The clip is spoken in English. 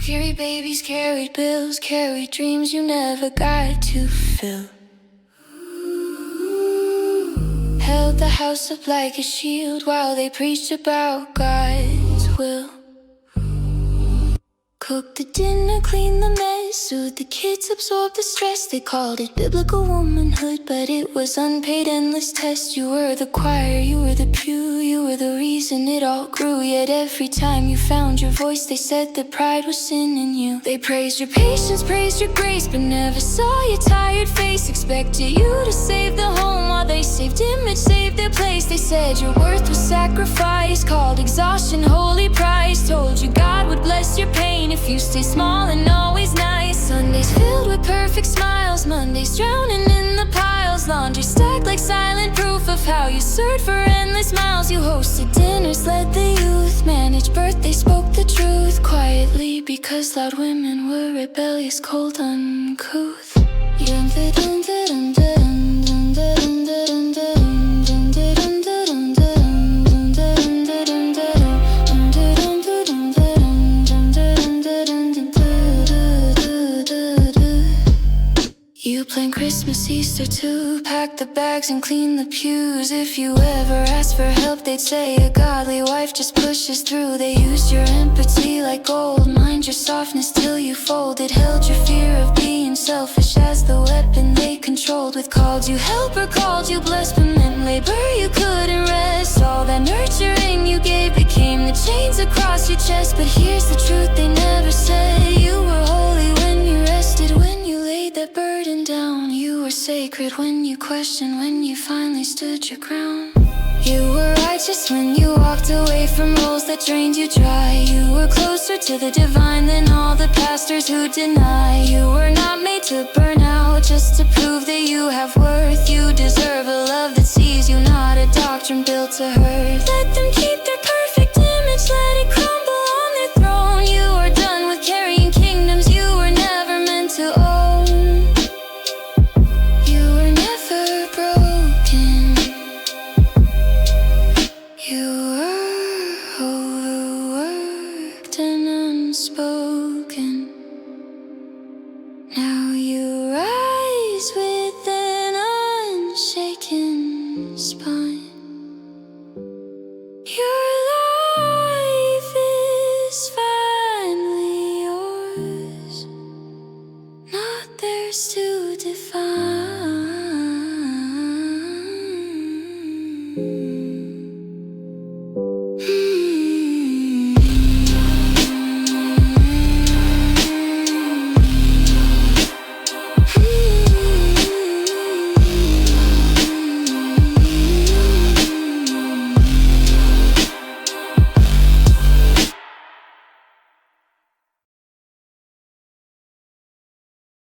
Carry babies, carried bills, carried dreams you never got to fill. Held the house up like a shield while they preached about God's will. Cooked the dinner, cleaned the mess, soothed the kids, absorbed the stress. They called it biblical womanhood, but it was unpaid endless test. You were the choir, you were the pew, you were the reason it all grew. Yet every time you found your voice, they said that pride was sin in you. They praised your patience, praised your grace, but never saw your tired face. Expected you to save the home while they saved image, saved their place. They said your worth was sacrifice, called exhaustion holy price. Told you God would bless your pain if you stay small and always nice. Sundays filled with perfect smiles, Mondays drowning in the piles. Laundry stacked like silent proof of how you served for endless miles. You hosted dinners, led the youth, managed birthdays, spoke the truth quietly, because loud women were rebellious, cold, uncouth. You planned Christmas, Easter too, packed the bags and cleaned the pews. If you ever asked for help, they'd say a godly wife just pushes through. They used your empathy like gold, mined your softness till you folded. Held your fear of being selfish as the weapon they controlled with. Called you helper, called you blessed, but meant labor you couldn't rest. All that nurturing you gave became the chains across your chest. But here's the truth they never said: you were holy when you rested, when you laid that burden down. You were sacred when you questioned, when you finally stood your ground. You were righteous when you walked away from roles that drained you dry. You were closer to the divine than all the pastors who deny. You were not made to burn out just to prove that you have worth. You deserve a love that sees you, not a doctrine built to hurt. Let them keep their perfect image, let it crumble on their throne. You are done with carrying kingdoms you were never meant to own. You were never broken. You were overworked and unspoken. Now you rise with an unshaken spine.